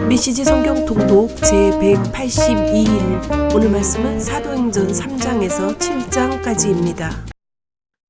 메시지 성경 통독 제182일. 오늘 말씀은 사도행전 3장에서 7장까지입니다.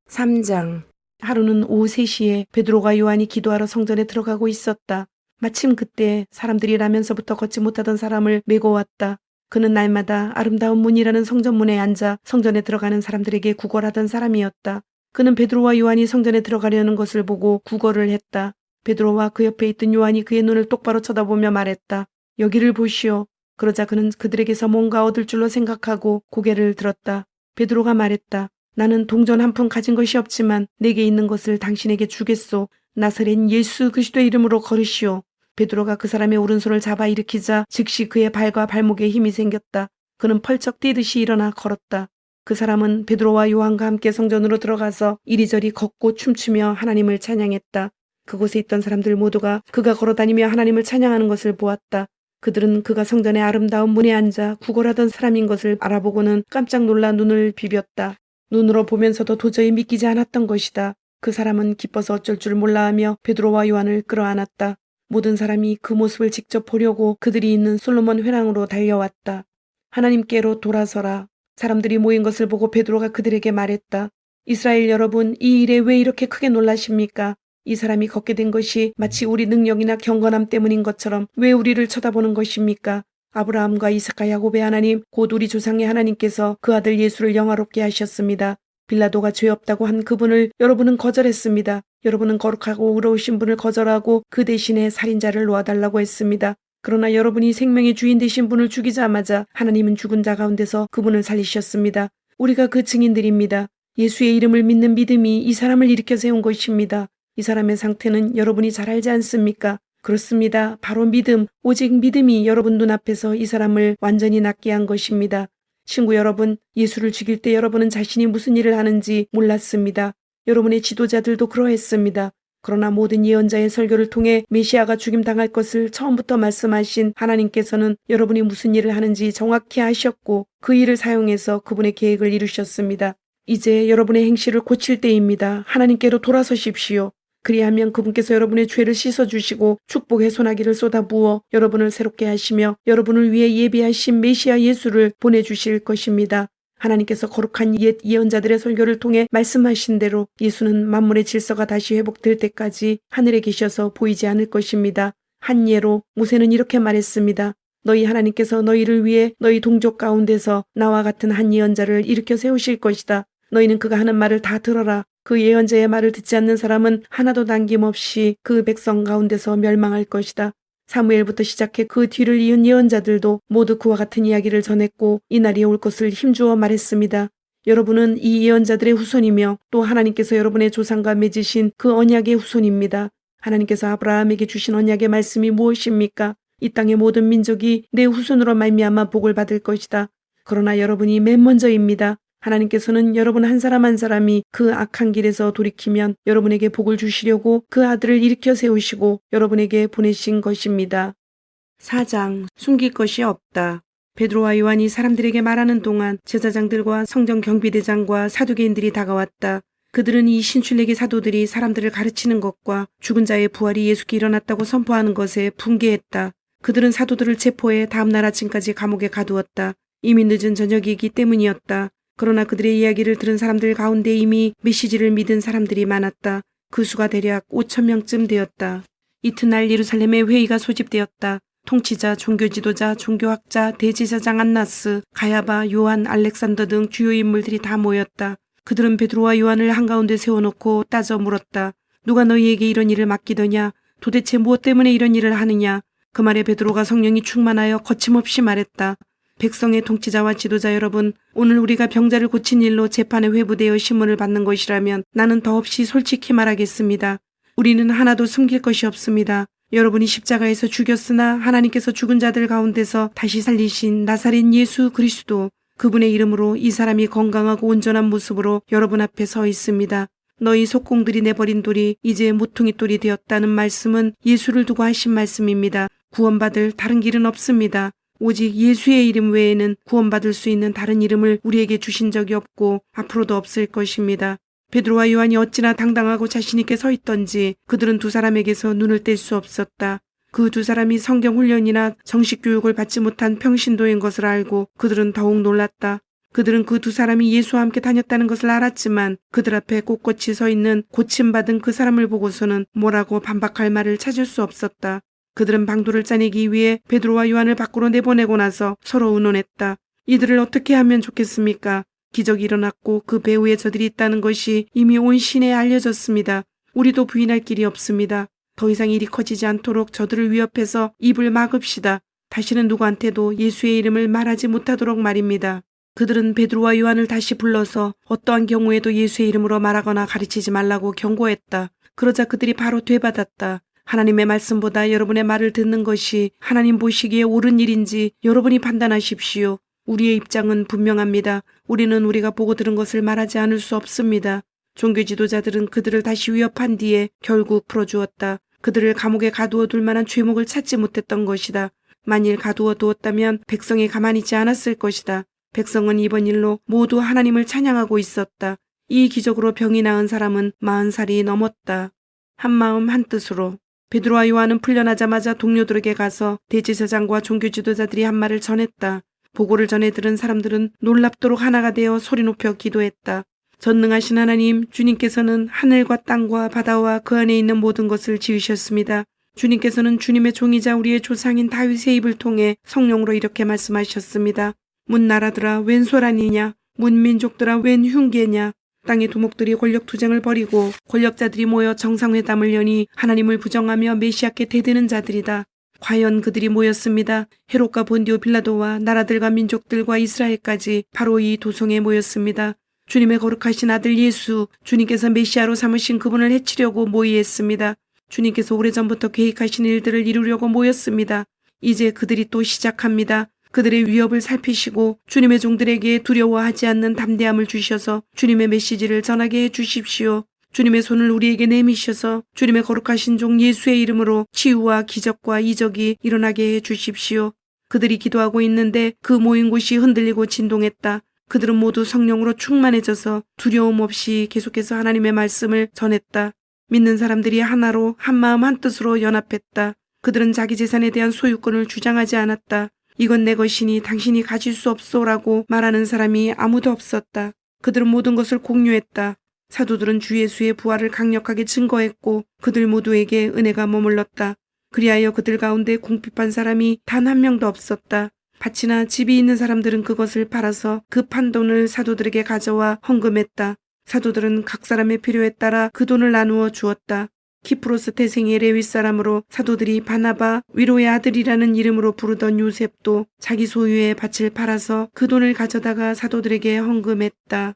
3장. 하루는 오후 3시에 베드로가 요한이 기도하러 성전에 들어가고 있었다. 마침 그때 사람들이 라면서부터 걷지 못하던 사람을 메고 왔다. 그는 날마다 아름다운 문이라는 성전문에 앉아 성전에 들어가는 사람들에게 구걸하던 사람이었다. 그는 베드로와 요한이 성전에 들어가려는 것을 보고 구걸을 했다. 베드로와 그 옆에 있던 요한이 그의 눈을 똑바로 쳐다보며 말했다. 여기를 보시오. 그러자 그는 그들에게서 뭔가 얻을 줄로 생각하고 고개를 들었다. 베드로가 말했다. 나는 동전 한 푼 가진 것이 없지만 내게 있는 것을 당신에게 주겠소. 나사렛 예수 그리스도의 이름으로 걸으시오. 베드로가 그 사람의 오른손을 잡아 일으키자 즉시 그의 발과 발목에 힘이 생겼다. 그는 펄쩍 뛰듯이 일어나 걸었다. 그 사람은 베드로와 요한과 함께 성전으로 들어가서 이리저리 걷고 춤추며 하나님을 찬양했다. 그곳에 있던 사람들 모두가 그가 걸어다니며 하나님을 찬양하는 것을 보았다. 그들은 그가 성전의 아름다운 문에 앉아 구걸하던 사람인 것을 알아보고는 깜짝 놀라 눈을 비볐다. 눈으로 보면서도 도저히 믿기지 않았던 것이다. 그 사람은 기뻐서 어쩔 줄 몰라하며 베드로와 요한을 끌어안았다. 모든 사람이 그 모습을 직접 보려고 그들이 있는 솔로몬 회랑으로 달려왔다. 하나님께로 돌아서라. 사람들이 모인 것을 보고 베드로가 그들에게 말했다. 이스라엘 여러분, 이 일에 왜 이렇게 크게 놀라십니까? 이 사람이 걷게 된 것이 마치 우리 능력이나 경건함 때문인 것처럼 왜 우리를 쳐다보는 것입니까? 아브라함과 이삭과 야곱의 하나님, 곧 우리 조상의 하나님께서 그 아들 예수를 영화롭게 하셨습니다. 빌라도가 죄 없다고 한 그분을 여러분은 거절했습니다. 여러분은 거룩하고 의로우신 분을 거절하고 그 대신에 살인자를 놓아달라고 했습니다. 그러나 여러분이 생명의 주인 되신 분을 죽이자마자 하나님은 죽은 자 가운데서 그분을 살리셨습니다. 우리가 그 증인들입니다. 예수의 이름을 믿는 믿음이 이 사람을 일으켜 세운 것입니다. 이 사람의 상태는 여러분이 잘 알지 않습니까? 그렇습니다. 바로 믿음, 오직 믿음이 여러분 눈앞에서 이 사람을 완전히 낫게 한 것입니다. 친구 여러분, 예수를 죽일 때 여러분은 자신이 무슨 일을 하는지 몰랐습니다. 여러분의 지도자들도 그러했습니다. 그러나 모든 예언자의 설교를 통해 메시아가 죽임당할 것을 처음부터 말씀하신 하나님께서는 여러분이 무슨 일을 하는지 정확히 아셨고 그 일을 사용해서 그분의 계획을 이루셨습니다. 이제 여러분의 행실을 고칠 때입니다. 하나님께로 돌아서십시오. 그리하면 그분께서 여러분의 죄를 씻어주시고 축복의 소나기를 쏟아부어 여러분을 새롭게 하시며 여러분을 위해 예비하신 메시아 예수를 보내주실 것입니다. 하나님께서 거룩한 옛 예언자들의 설교를 통해 말씀하신 대로 예수는 만물의 질서가 다시 회복될 때까지 하늘에 계셔서 보이지 않을 것입니다. 한 예로 모세는 이렇게 말했습니다. 너희 하나님께서 너희를 위해 너희 동족 가운데서 나와 같은 한 예언자를 일으켜 세우실 것이다. 너희는 그가 하는 말을 다 들어라. 그 예언자의 말을 듣지 않는 사람은 하나도 남김없이 그 백성 가운데서 멸망할 것이다. 사무엘부터 시작해 그 뒤를 이은 예언자들도 모두 그와 같은 이야기를 전했고 이날이 올 것을 힘주어 말했습니다. 여러분은 이 예언자들의 후손이며 또 하나님께서 여러분의 조상과 맺으신 그 언약의 후손입니다. 하나님께서 아브라함에게 주신 언약의 말씀이 무엇입니까? 이 땅의 모든 민족이 내 후손으로 말미암아 복을 받을 것이다. 그러나 여러분이 맨 먼저입니다. 하나님께서는 여러분 한 사람 한 사람이 그 악한 길에서 돌이키면 여러분에게 복을 주시려고 그 아들을 일으켜 세우시고 여러분에게 보내신 것입니다. 4장. 숨길 것이 없다. 베드로와 요한이 사람들에게 말하는 동안 제사장들과 성전 경비대장과 사두개인들이 다가왔다. 그들은 이 신출내기 사도들이 사람들을 가르치는 것과 죽은 자의 부활이 예수께 일어났다고 선포하는 것에 분개했다. 그들은 사도들을 체포해 다음날 아침까지 감옥에 가두었다. 이미 늦은 저녁이기 때문이었다. 그러나 그들의 이야기를 들은 사람들 가운데 이미 메시지를 믿은 사람들이 많았다. 그 수가 대략 5,000명쯤 되었다. 이튿날 예루살렘에 회의가 소집되었다. 통치자, 종교 지도자, 종교학자, 대제사장 안나스, 가야바, 요한, 알렉산더 등 주요 인물들이 다 모였다. 그들은 베드로와 요한을 한가운데 세워놓고 따져 물었다. 누가 너희에게 이런 일을 맡기더냐? 도대체 무엇 때문에 이런 일을 하느냐? 그 말에 베드로가 성령이 충만하여 거침없이 말했다. 백성의 통치자와 지도자 여러분, 오늘 우리가 병자를 고친 일로 재판에 회부되어 신문을 받는 것이라면 나는 더없이 솔직히 말하겠습니다. 우리는 하나도 숨길 것이 없습니다. 여러분이 십자가에서 죽였으나 하나님께서 죽은 자들 가운데서 다시 살리신 나사렛 예수 그리스도, 그분의 이름으로 이 사람이 건강하고 온전한 모습으로 여러분 앞에 서 있습니다. 너희 속공들이 내버린 돌이 이제 모퉁이 돌이 되었다는 말씀은 예수를 두고 하신 말씀입니다. 구원받을 다른 길은 없습니다. 오직 예수의 이름 외에는 구원받을 수 있는 다른 이름을 우리에게 주신 적이 없고 앞으로도 없을 것입니다. 베드로와 요한이 어찌나 당당하고 자신 있게 서 있던지 그들은 두 사람에게서 눈을 뗄 수 없었다. 그 두 사람이 성경 훈련이나 정식 교육을 받지 못한 평신도인 것을 알고 그들은 더욱 놀랐다. 그들은 그 두 사람이 예수와 함께 다녔다는 것을 알았지만 그들 앞에 꼿꼿이 서 있는 고침받은 그 사람을 보고서는 뭐라고 반박할 말을 찾을 수 없었다. 그들은 방도를 짜내기 위해 베드로와 요한을 밖으로 내보내고 나서 서로 의논했다. 이들을 어떻게 하면 좋겠습니까? 기적이 일어났고 그 배후에 저들이 있다는 것이 이미 온 시내에 알려졌습니다. 우리도 부인할 길이 없습니다. 더 이상 일이 커지지 않도록 저들을 위협해서 입을 막읍시다. 다시는 누구한테도 예수의 이름을 말하지 못하도록 말입니다. 그들은 베드로와 요한을 다시 불러서 어떠한 경우에도 예수의 이름으로 말하거나 가르치지 말라고 경고했다. 그러자 그들이 바로 되받았다. 하나님의 말씀보다 여러분의 말을 듣는 것이 하나님 보시기에 옳은 일인지 여러분이 판단하십시오. 우리의 입장은 분명합니다. 우리는 우리가 보고 들은 것을 말하지 않을 수 없습니다. 종교 지도자들은 그들을 다시 위협한 뒤에 결국 풀어주었다. 그들을 감옥에 가두어 둘 만한 죄목을 찾지 못했던 것이다. 만일 가두어 두었다면 백성이 가만히 있지 않았을 것이다. 백성은 이번 일로 모두 하나님을 찬양하고 있었다. 이 기적으로 병이 나은 사람은 40살이 넘었다. 한마음 한뜻으로 베드로와 요한은 풀려나자마자 동료들에게 가서 대제사장과 종교 지도자들이 한 말을 전했다. 보고를 전해 들은 사람들은 놀랍도록 하나가 되어 소리 높여 기도했다. 전능하신 하나님, 주님께서는 하늘과 땅과 바다와 그 안에 있는 모든 것을 지으셨습니다. 주님께서는 주님의 종이자 우리의 조상인 다윗의 입을 통해 성령으로 이렇게 말씀하셨습니다. 문 나라들아 웬 소란이냐, 문 민족들아 웬 흉계냐. 땅의 두목들이 권력투쟁을 벌이고 권력자들이 모여 정상회담을 여니 하나님을 부정하며 메시아께 대드는 자들이다. 과연 그들이 모였습니다. 헤롯과 본디오 빌라도와 나라들과 민족들과 이스라엘까지 바로 이 도성에 모였습니다. 주님의 거룩하신 아들 예수, 주님께서 메시아로 삼으신 그분을 해치려고 모의했습니다. 주님께서 오래전부터 계획하신 일들을 이루려고 모였습니다. 이제 그들이 또 시작합니다. 그들의 위협을 살피시고 주님의 종들에게 두려워하지 않는 담대함을 주셔서 주님의 메시지를 전하게 해주십시오. 주님의 손을 우리에게 내미셔서 주님의 거룩하신 종 예수의 이름으로 치유와 기적과 이적이 일어나게 해주십시오. 그들이 기도하고 있는데 그 모인 곳이 흔들리고 진동했다. 그들은 모두 성령으로 충만해져서 두려움 없이 계속해서 하나님의 말씀을 전했다. 믿는 사람들이 하나로 한마음 한뜻으로 연합했다. 그들은 자기 재산에 대한 소유권을 주장하지 않았다. 이건 내 것이니 당신이 가질 수 없소라고 말하는 사람이 아무도 없었다. 그들은 모든 것을 공유했다. 사도들은 주 예수의 부활을 강력하게 증거했고 그들 모두에게 은혜가 머물렀다. 그리하여 그들 가운데 궁핍한 사람이 단 한 명도 없었다. 밭이나 집이 있는 사람들은 그것을 팔아서 그 판돈을 사도들에게 가져와 헌금했다. 사도들은 각 사람의 필요에 따라 그 돈을 나누어 주었다. 키프로스 태생의 레위 사람으로 사도들이 바나바, 위로의 아들이라는 이름으로 부르던 요셉도 자기 소유의 밭을 팔아서 그 돈을 가져다가 사도들에게 헌금했다.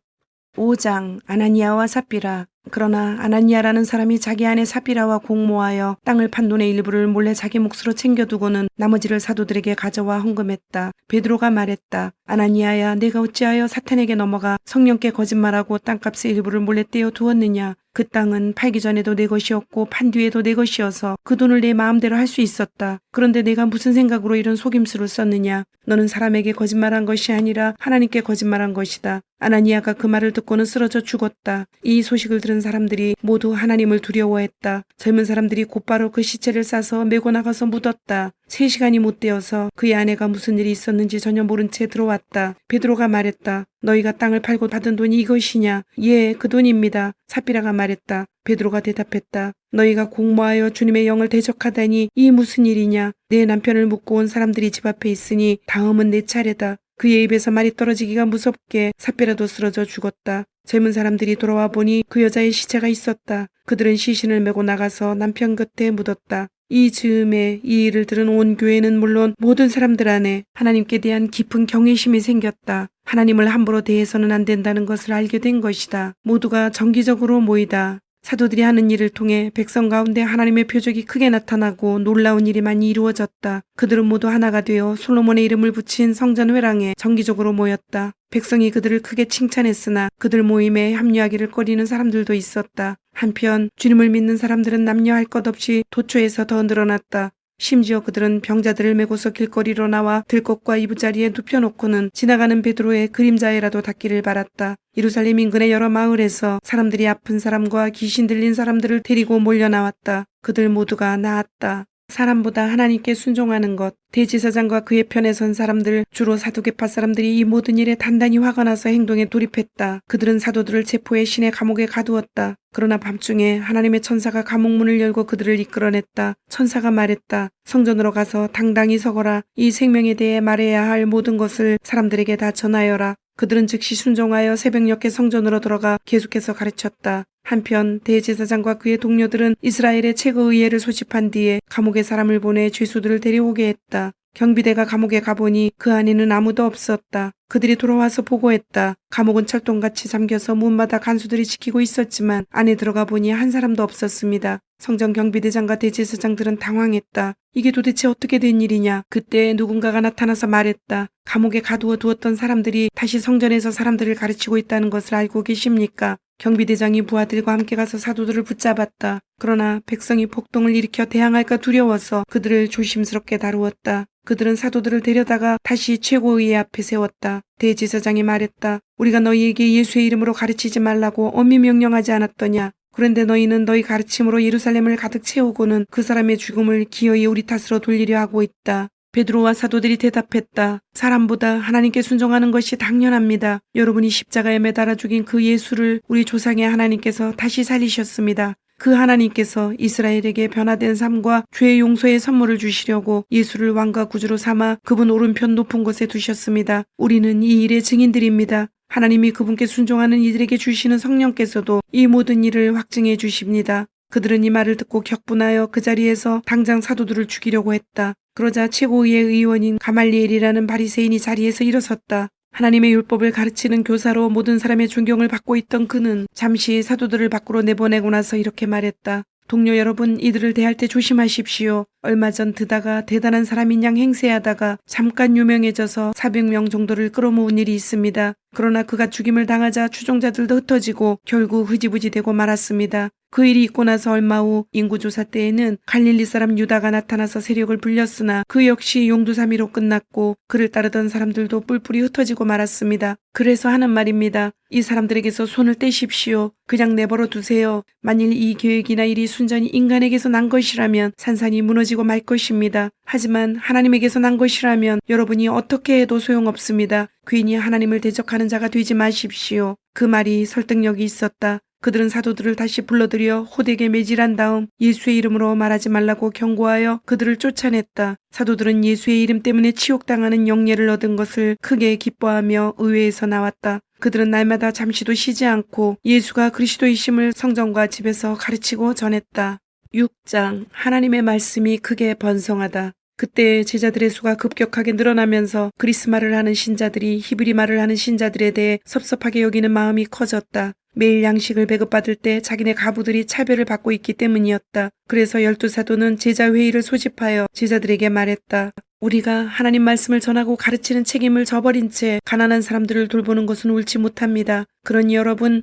5장 아나니아와 삽비라. 그러나 아나니아라는 사람이 자기 아내 삽비라와 공모하여 땅을 판 돈의 일부를 몰래 자기 몫으로 챙겨두고는 나머지를 사도들에게 가져와 헌금했다. 베드로가 말했다. 아나니아야, 내가 어찌하여 사탄에게 넘어가 성령께 거짓말하고 땅값의 일부를 몰래 떼어 두었느냐. 그 땅은 팔기 전에도 내 것이었고 판 뒤에도 내 것이어서 그 돈을 내 마음대로 할 수 있었다. 그런데 내가 무슨 생각으로 이런 속임수를 썼느냐. 너는 사람에게 거짓말한 것이 아니라 하나님께 거짓말한 것이다. 아나니아가 그 말을 듣고는 쓰러져 죽었다. 이 소식을 들은 사람들이 모두 하나님을 두려워했다. 젊은 사람들이 곧바로 그 시체를 싸서 메고 나가서 묻었다. 3시간이 못 되어서 그의 아내가 무슨 일이 있었는지 전혀 모른 채 들어왔다. 베드로가 말했다. 너희가 땅을 팔고 받은 돈이 이것이냐? 예, 그 돈입니다. 삽비라가 말했다. 베드로가 대답했다. 너희가 공모하여 주님의 영을 대적하다니 이 무슨 일이냐? 내 남편을 묻고 온 사람들이 집 앞에 있으니 다음은 내 차례다. 그의 입에서 말이 떨어지기가 무섭게 삽비라도 쓰러져 죽었다. 젊은 사람들이 돌아와 보니 그 여자의 시체가 있었다. 그들은 시신을 메고 나가서 남편 곁에 묻었다. 이 즈음에 이 일을 들은 온 교회는 물론 모든 사람들 안에 하나님께 대한 깊은 경외심이 생겼다. 하나님을 함부로 대해서는 안 된다는 것을 알게 된 것이다. 모두가 정기적으로 모이다. 사도들이 하는 일을 통해 백성 가운데 하나님의 표적이 크게 나타나고 놀라운 일이 많이 이루어졌다. 그들은 모두 하나가 되어 솔로몬의 이름을 붙인 성전 회랑에 정기적으로 모였다. 백성이 그들을 크게 칭찬했으나 그들 모임에 합류하기를 꺼리는 사람들도 있었다. 한편 주님을 믿는 사람들은 남녀할 것 없이 도처에서 더 늘어났다. 심지어 그들은 병자들을 메고서 길거리로 나와 들것과 이부자리에 눕혀놓고는 지나가는 베드로의 그림자에라도 닿기를 바랐다. 예루살렘 인근의 여러 마을에서 사람들이 아픈 사람과 귀신 들린 사람들을 데리고 몰려 나왔다. 그들 모두가 나았다. 사람보다 하나님께 순종하는 것. 대제사장과 그의 편에 선 사람들, 주로 사두개파 사람들이 이 모든 일에 단단히 화가 나서 행동에 돌입했다. 그들은 사도들을 체포해 신의 감옥에 가두었다. 그러나 밤중에 하나님의 천사가 감옥 문을 열고 그들을 이끌어냈다. 천사가 말했다. 성전으로 가서 당당히 서거라. 이 생명에 대해 말해야 할 모든 것을 사람들에게 다 전하여라. 그들은 즉시 순종하여 새벽녘에 성전으로 들어가 계속해서 가르쳤다. 한편 대제사장과 그의 동료들은 이스라엘의 최고의회를 소집한 뒤에 감옥에 사람을 보내 죄수들을 데려오게 했다. 경비대가 감옥에 가보니 그 안에는 아무도 없었다. 그들이 돌아와서 보고했다. 감옥은 철통같이 잠겨서 문마다 간수들이 지키고 있었지만 안에 들어가 보니 한 사람도 없었습니다. 성전 경비대장과 대제사장들은 당황했다. 이게 도대체 어떻게 된 일이냐? 그때 누군가가 나타나서 말했다. 감옥에 가두어 두었던 사람들이 다시 성전에서 사람들을 가르치고 있다는 것을 알고 계십니까? 경비대장이 부하들과 함께 가서 사도들을 붙잡았다. 그러나 백성이 폭동을 일으켜 대항할까 두려워서 그들을 조심스럽게 다루었다. 그들은 사도들을 데려다가 다시 최고의회 앞에 세웠다. 대제사장이 말했다. 우리가 너희에게 예수의 이름으로 가르치지 말라고 엄히 명령하지 않았더냐? 그런데 너희는 너희 가르침으로 예루살렘을 가득 채우고는 그 사람의 죽음을 기어이 우리 탓으로 돌리려 하고 있다. 베드로와 사도들이 대답했다. 사람보다 하나님께 순종하는 것이 당연합니다. 여러분이 십자가에 매달아 죽인 그 예수를 우리 조상의 하나님께서 다시 살리셨습니다. 그 하나님께서 이스라엘에게 변화된 삶과 죄의 용서의 선물을 주시려고 예수를 왕과 구주로 삼아 그분 오른편 높은 곳에 두셨습니다. 우리는 이 일의 증인들입니다. 하나님이 그분께 순종하는 이들에게 주시는 성령께서도 이 모든 일을 확증해 주십니다. 그들은 이 말을 듣고 격분하여 그 자리에서 당장 사도들을 죽이려고 했다. 그러자 최고의회 의원인 가말리엘이라는 바리새인이 자리에서 일어섰다. 하나님의 율법을 가르치는 교사로 모든 사람의 존경을 받고 있던 그는 잠시 사도들을 밖으로 내보내고 나서 이렇게 말했다. 동료 여러분, 이들을 대할 때 조심하십시오. 얼마 전 드다가 대단한 사람인 양 행세하다가 잠깐 유명해져서 400명 정도를 끌어모은 일이 있습니다. 그러나 그가 죽임을 당하자 추종자들도 흩어지고 결국 흐지부지 되고 말았습니다. 그 일이 있고 나서 얼마 후 인구조사 때에는 갈릴리 사람 유다가 나타나서 세력을 불렸으나 그 역시 용두사미로 끝났고 그를 따르던 사람들도 뿔뿔이 흩어지고 말았습니다. 그래서 하는 말입니다. 이 사람들에게서 손을 떼십시오. 그냥 내버려 두세요. 만일 이 계획이나 일이 순전히 인간에게서 난 것이라면 산산이 무너지고 말 것입니다. 하지만 하나님에게서 난 것이라면 여러분이 어떻게 해도 소용없습니다. 괜히 하나님을 대적하는 자가 되지 마십시오. 그 말이 설득력이 있었다. 그들은 사도들을 다시 불러들여 호되게 매질한 다음 예수의 이름으로 말하지 말라고 경고하여 그들을 쫓아냈다. 사도들은 예수의 이름 때문에 치욕당하는 영예를 얻은 것을 크게 기뻐하며 의회에서 나왔다. 그들은 날마다 잠시도 쉬지 않고 예수가 그리스도이심을 성전과 집에서 가르치고 전했다. 6장 하나님의 말씀이 크게 번성하다. 그때 제자들의 수가 급격하게 늘어나면서 그리스말을 하는 신자들이 히브리말을 하는 신자들에 대해 섭섭하게 여기는 마음이 커졌다. 매일 양식을 배급받을 때 자기네 가부들이 차별을 받고 있기 때문이었다. 그래서 12사도는 제자회의를 소집하여 제자들에게 말했다. 우리가 하나님 말씀을 전하고 가르치는 책임을 저버린 채 가난한 사람들을 돌보는 것은 옳지 못합니다. 그러니 여러분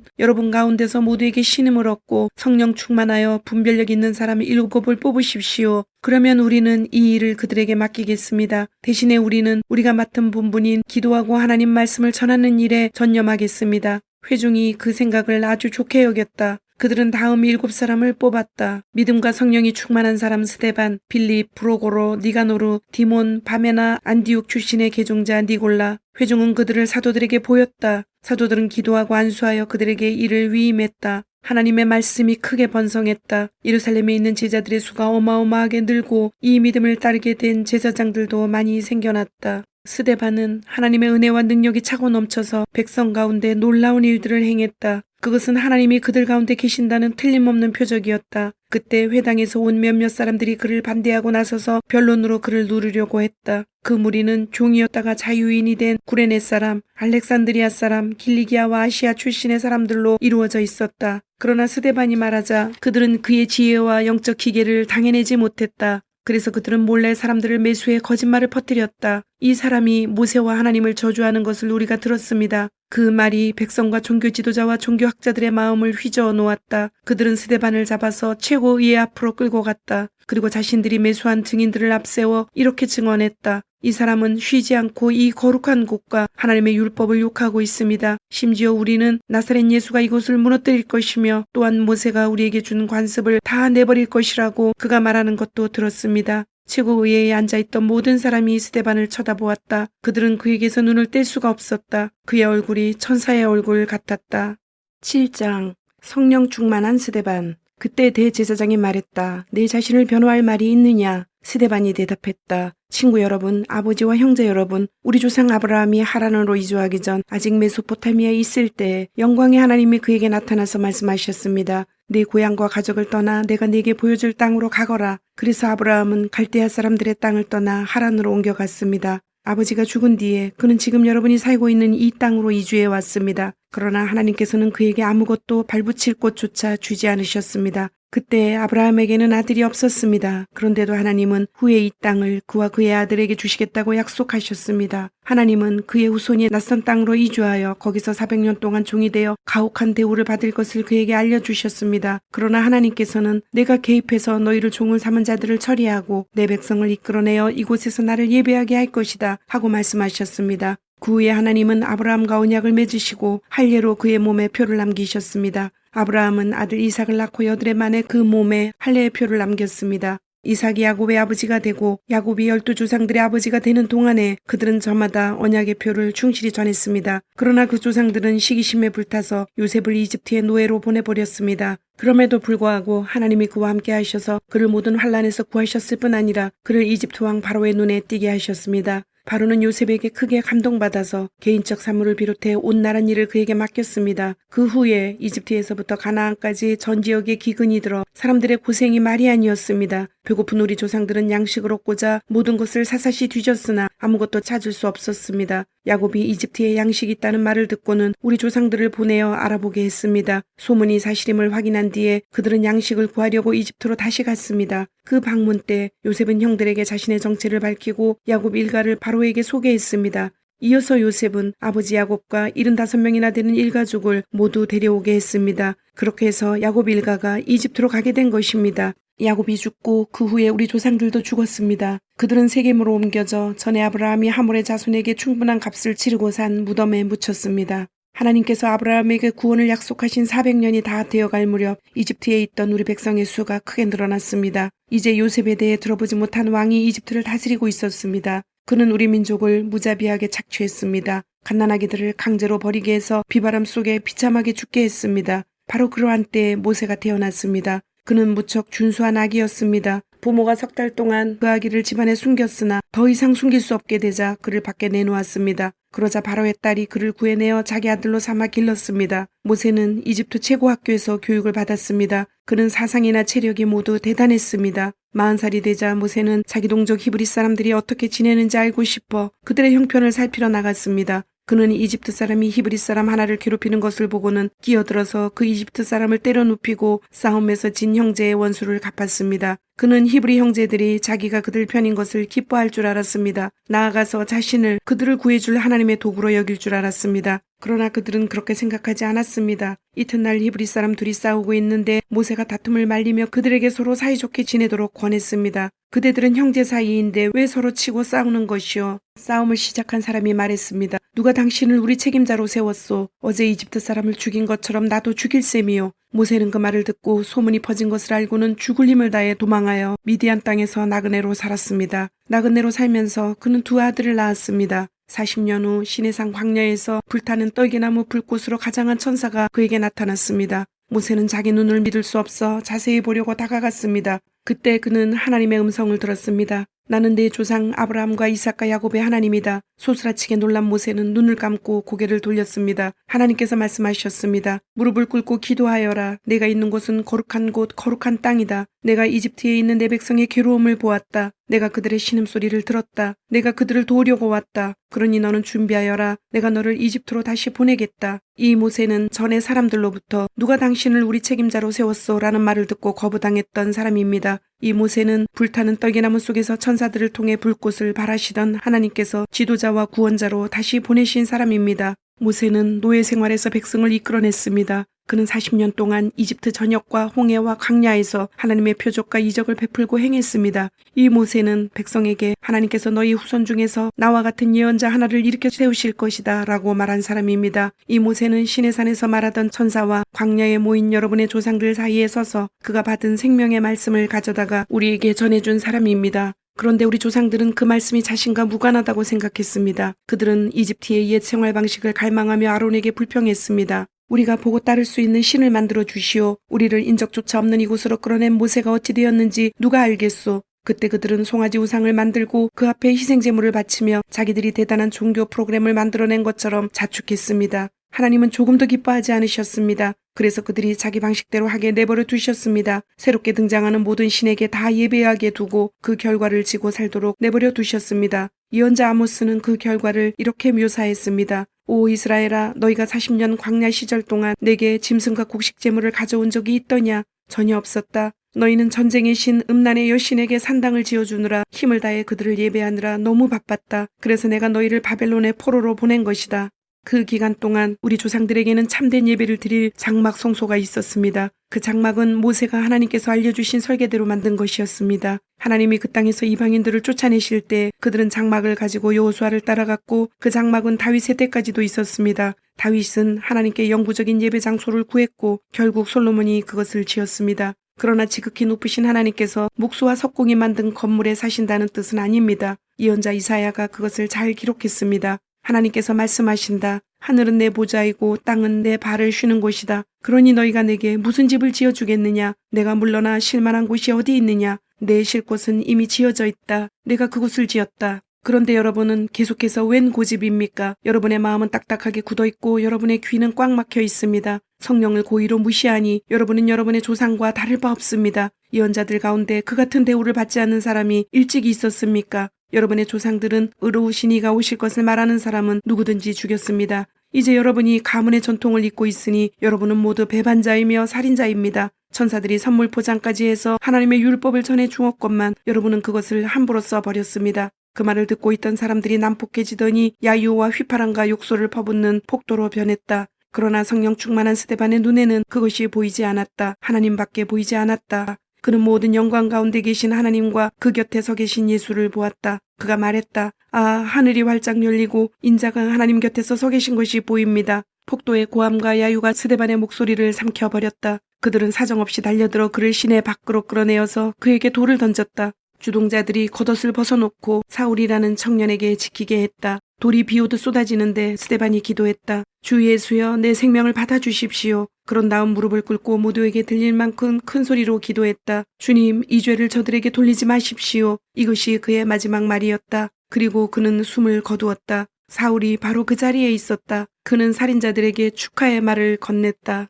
가운데서 모두에게 신임을 얻고 성령 충만하여 분별력 있는 사람 7을 뽑으십시오. 그러면 우리는 이 일을 그들에게 맡기겠습니다. 대신에 우리는 우리가 맡은 본분인 기도하고 하나님 말씀을 전하는 일에 전념하겠습니다. 회중이 그 생각을 아주 좋게 여겼다. 그들은 다음 7사람을 뽑았다. 믿음과 성령이 충만한 사람 스데반, 빌립, 브로고로, 니가노르, 디몬, 바메나, 안디옥 출신의 계종자 니골라. 회중은 그들을 사도들에게 보였다. 사도들은 기도하고 안수하여 그들에게 이를 위임했다. 하나님의 말씀이 크게 번성했다. 예루살렘에 있는 제자들의 수가 어마어마하게 늘고 이 믿음을 따르게 된 제사장들도 많이 생겨났다. 스데반은 하나님의 은혜와 능력이 차고 넘쳐서 백성 가운데 놀라운 일들을 행했다. 그것은 하나님이 그들 가운데 계신다는 틀림없는 표적이었다. 그때 회당에서 온 몇몇 사람들이 그를 반대하고 나서서 변론으로 그를 누르려고 했다. 그 무리는 종이었다가 자유인이 된 구레네 사람, 알렉산드리아 사람, 길리기아와 아시아 출신의 사람들로 이루어져 있었다. 그러나 스데반이 말하자 그들은 그의 지혜와 영적 기계를 당해내지 못했다. 그래서 그들은 몰래 사람들을 매수해 거짓말을 퍼뜨렸다. 이 사람이 모세와 하나님을 저주하는 것을 우리가 들었습니다. 그 말이 백성과 종교 지도자와 종교학자들의 마음을 휘저어 놓았다. 그들은 스데반을 잡아서 최고위의 앞으로 끌고 갔다. 그리고 자신들이 매수한 증인들을 앞세워 이렇게 증언했다. 이 사람은 쉬지 않고 이 거룩한 곳과 하나님의 율법을 욕하고 있습니다. 심지어 우리는 나사렛 예수가 이곳을 무너뜨릴 것이며 또한 모세가 우리에게 준 관습을 다 내버릴 것이라고 그가 말하는 것도 들었습니다. 최고의회에 앉아있던 모든 사람이 스데반을 쳐다보았다. 그들은 그에게서 눈을 뗄 수가 없었다. 그의 얼굴이 천사의 얼굴 같았다. 7장 성령 충만한 스데반. 그때 대제사장이 말했다. 내 자신을 변호할 말이 있느냐? 스데반이 대답했다. 친구 여러분, 아버지와 형제 여러분, 우리 조상 아브라함이 하란으로 이주하기 전 아직 메소포타미아에 있을 때 영광의 하나님이 그에게 나타나서 말씀하셨습니다. 내 고향과 가족을 떠나 내가 네게 보여줄 땅으로 가거라. 그래서 아브라함은 갈대아 사람들의 땅을 떠나 하란으로 옮겨갔습니다. 아버지가 죽은 뒤에 그는 지금 여러분이 살고 있는 이 땅으로 이주해 왔습니다. 그러나 하나님께서는 그에게 아무것도 발붙일 곳조차 주지 않으셨습니다. 그때 아브라함에게는 아들이 없었습니다. 그런데도 하나님은 후에 이 땅을 그와 그의 아들에게 주시겠다고 약속하셨습니다. 하나님은 그의 후손이 낯선 땅으로 이주하여 거기서 400년 동안 종이 되어 가혹한 대우를 받을 것을 그에게 알려주셨습니다. 그러나 하나님께서는 내가 개입해서 너희를 종을 삼은 자들을 처리하고 내 백성을 이끌어내어 이곳에서 나를 예배하게 할 것이다 하고 말씀하셨습니다. 그 후에 하나님은 아브라함과 언약을 맺으시고 할례로 그의 몸에 표를 남기셨습니다. 아브라함은 아들 이삭을 낳고 8해 만에 그 몸에 할례의 표를 남겼습니다. 이삭이 야곱의 아버지가 되고 야곱이 12조상들의 아버지가 되는 동안에 그들은 저마다 언약의 표를 충실히 전했습니다. 그러나 그 조상들은 시기심에 불타서 요셉을 이집트의 노예로 보내버렸습니다. 그럼에도 불구하고 하나님이 그와 함께 하셔서 그를 모든 환난에서 구하셨을 뿐 아니라 그를 이집트 왕 바로의 눈에 띄게 하셨습니다. 바로는 요셉에게 크게 감동받아서 개인적 사물을 비롯해 온 나라 일을 그에게 맡겼습니다. 그 후에 이집트에서부터 가나안까지 전 지역에 기근이 들어 사람들의 고생이 말이 아니었습니다. 배고픈 우리 조상들은 양식을 얻고자 모든 것을 사사시 뒤졌으나 아무것도 찾을 수 없었습니다. 야곱이 이집트에 양식이 있다는 말을 듣고는 우리 조상들을 보내어 알아보게 했습니다. 소문이 사실임을 확인한 뒤에 그들은 양식을 구하려고 이집트로 다시 갔습니다. 그 방문 때 요셉은 형들에게 자신의 정체를 밝히고 야곱 일가를 바로에게 소개했습니다. 이어서 요셉은 아버지 야곱과 75명이나 되는 일가족을 모두 데려오게 했습니다. 그렇게 해서 야곱 일가가 이집트로 가게 된 것입니다. 야곱이 죽고 그 후에 우리 조상들도 죽었습니다. 그들은 세겜으로 옮겨져 전에 아브라함이 하몰의 자손에게 충분한 값을 치르고 산 무덤에 묻혔습니다. 하나님께서 아브라함에게 구원을 약속하신 400년이 다 되어갈 무렵 이집트에 있던 우리 백성의 수가 크게 늘어났습니다. 이제 요셉에 대해 들어보지 못한 왕이 이집트를 다스리고 있었습니다. 그는 우리 민족을 무자비하게 착취했습니다. 갓난아기들을 강제로 버리게 해서 비바람 속에 비참하게 죽게 했습니다. 바로 그러한 때에 모세가 태어났습니다. 그는 무척 준수한 아기였습니다. 부모가 3달 동안 그 아기를 집안에 숨겼으나 더 이상 숨길 수 없게 되자 그를 밖에 내놓았습니다. 그러자 바로의 딸이 그를 구해내어 자기 아들로 삼아 길렀습니다. 모세는 이집트 최고 학교에서 교육을 받았습니다. 그는 사상이나 체력이 모두 대단했습니다. 40살이 되자 모세는 자기 동족 히브리 사람들이 어떻게 지내는지 알고 싶어 그들의 형편을 살피러 나갔습니다. 그는 이집트 사람이 히브리 사람 하나를 괴롭히는 것을 보고는 끼어들어서 그 이집트 사람을 때려 눕히고 싸움에서 진 형제의 원수를 갚았습니다. 그는 히브리 형제들이 자기가 그들 편인 것을 기뻐할 줄 알았습니다. 나아가서 자신을 그들을 구해줄 하나님의 도구로 여길 줄 알았습니다. 그러나 그들은 그렇게 생각하지 않았습니다. 이튿날 히브리 사람 둘이 싸우고 있는데 모세가 다툼을 말리며 그들에게 서로 사이좋게 지내도록 권했습니다. 그대들은 형제 사이인데 왜 서로 치고 싸우는 것이오? 싸움을 시작한 사람이 말했습니다. 누가 당신을 우리 책임자로 세웠소? 어제 이집트 사람을 죽인 것처럼 나도 죽일 셈이요. 모세는 그 말을 듣고 소문이 퍼진 것을 알고는 죽을 힘을 다해 도망하여 미디안 땅에서 나그네로 살았습니다. 나그네로 살면서 그는 2 아들을 낳았습니다. 40년 후 시내산 광야에서 불타는 떨기나무 불꽃으로 가장한 천사가 그에게 나타났습니다. 모세는 자기 눈을 믿을 수 없어 자세히 보려고 다가갔습니다. 그때 그는 하나님의 음성을 들었습니다. 나는 내 조상 아브라함과 이삭과 야곱의 하나님이다. 소스라치게 놀란 모세는 눈을 감고 고개를 돌렸습니다. 하나님께서 말씀하셨습니다. 무릎을 꿇고 기도하여라. 내가 있는 곳은 거룩한 곳, 거룩한 땅이다. 내가 이집트에 있는 내 백성의 괴로움을 보았다. 내가 그들의 신음소리를 들었다. 내가 그들을 도우려고 왔다. 그러니 너는 준비하여라. 내가 너를 이집트로 다시 보내겠다. 이 모세는 전에 사람들로부터 누가 당신을 우리 책임자로 세웠소? 라는 말을 듣고 거부당했던 사람입니다. 이 모세는 불타는 떨기나무 속에서 천사들을 통해 불꽃을 발하시던 하나님께서 지도자와 구원자로 다시 보내신 사람입니다. 모세는 노예 생활에서 백성을 이끌어냈습니다. 그는 40년 동안 이집트 전역과 홍해와 광야에서 하나님의 표적과 이적을 베풀고 행했습니다. 이 모세는 백성에게 하나님께서 너희 후손 중에서 나와 같은 예언자 하나를 일으켜 세우실 것이다 라고 말한 사람입니다. 이 모세는 시내산에서 말하던 천사와 광야에 모인 여러분의 조상들 사이에 서서 그가 받은 생명의 말씀을 가져다가 우리에게 전해준 사람입니다. 그런데 우리 조상들은 그 말씀이 자신과 무관하다고 생각했습니다. 그들은 이집트의 옛 생활 방식을 갈망하며 아론에게 불평했습니다. 우리가 보고 따를 수 있는 신을 만들어 주시오. 우리를 인적조차 없는 이곳으로 끌어낸 모세가 어찌 되었는지 누가 알겠소. 그때 그들은 송아지 우상을 만들고 그 앞에 희생제물을 바치며 자기들이 대단한 종교 프로그램을 만들어낸 것처럼 자축했습니다. 하나님은 조금도 기뻐하지 않으셨습니다. 그래서 그들이 자기 방식대로 하게 내버려 두셨습니다. 새롭게 등장하는 모든 신에게 다 예배하게 두고 그 결과를 지고 살도록 내버려 두셨습니다. 예언자 아모스는 그 결과를 이렇게 묘사했습니다. 오 이스라엘아, 너희가 40년 광야 시절 동안 내게 짐승과 곡식 제물을 가져온 적이 있더냐? 전혀 없었다. 너희는 전쟁의 신 음란의 여신에게 산당을 지어주느라 힘을 다해 그들을 예배하느라 너무 바빴다. 그래서 내가 너희를 바벨론의 포로로 보낸 것이다. 그 기간 동안 우리 조상들에게는 참된 예배를 드릴 장막 성소가 있었습니다. 그 장막은 모세가 하나님께서 알려주신 설계대로 만든 것이었습니다. 하나님이 그 땅에서 이방인들을 쫓아내실 때 그들은 장막을 가지고 여호수아를 따라갔고 그 장막은 다윗의 때까지도 있었습니다. 다윗은 하나님께 영구적인 예배 장소를 구했고 결국 솔로몬이 그것을 지었습니다. 그러나 지극히 높으신 하나님께서 목수와 석공이 만든 건물에 사신다는 뜻은 아닙니다. 예언자 이사야가 그것을 잘 기록했습니다. 하나님께서 말씀하신다. 하늘은 내 보좌이고 땅은 내 발을 쉬는 곳이다. 그러니 너희가 내게 무슨 집을 지어주겠느냐? 내가 물러나 쉴 만한 곳이 어디 있느냐? 내 쉴 곳은 이미 지어져 있다. 내가 그곳을 지었다. 그런데 여러분은 계속해서 웬 고집입니까? 여러분의 마음은 딱딱하게 굳어있고 여러분의 귀는 꽉 막혀 있습니다. 성령을 고의로 무시하니 여러분은 여러분의 조상과 다를 바 없습니다. 예언자들 가운데 그 같은 대우를 받지 않는 사람이 일찍이 있었습니까? 여러분의 조상들은 의로우신 이가 오실 것을 말하는 사람은 누구든지 죽였습니다. 이제 여러분이 가문의 전통을 잇고 있으니 여러분은 모두 배반자이며 살인자입니다. 천사들이 선물 포장까지 해서 하나님의 율법을 전해 주었건만 여러분은 그것을 함부로 써버렸습니다. 그 말을 듣고 있던 사람들이 난폭해지더니 야유와 휘파람과 욕설을 퍼붓는 폭도로 변했다. 그러나 성령 충만한 스데반의 눈에는 그것이 보이지 않았다. 하나님밖에 보이지 않았다. 그는 모든 영광 가운데 계신 하나님과 그 곁에 서 계신 예수를 보았다. 그가 말했다. 아, 하늘이 활짝 열리고 인자가 하나님 곁에서 서 계신 것이 보입니다. 폭도의 고함과 야유가 스데반의 목소리를 삼켜버렸다. 그들은 사정없이 달려들어 그를 시내 밖으로 끌어내어서 그에게 돌을 던졌다. 주동자들이 겉옷을 벗어놓고 사울이라는 청년에게 지키게 했다. 돌이 비오듯 쏟아지는데 스데반이 기도했다. 주 예수여, 내 생명을 받아주십시오. 그런 다음 무릎을 꿇고 모두에게 들릴 만큼 큰 소리로 기도했다. 주님, 이 죄를 저들에게 돌리지 마십시오. 이것이 그의 마지막 말이었다. 그리고 그는 숨을 거두었다. 사울이 바로 그 자리에 있었다. 그는 살인자들에게 축하의 말을 건넸다.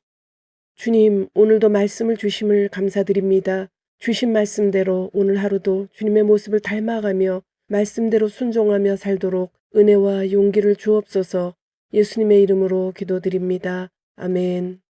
주님, 오늘도 말씀을 주심을 감사드립니다. 주신 말씀대로 오늘 하루도 주님의 모습을 닮아가며 말씀대로 순종하며 살도록 은혜와 용기를 주옵소서. 예수님의 이름으로 기도드립니다. 아멘.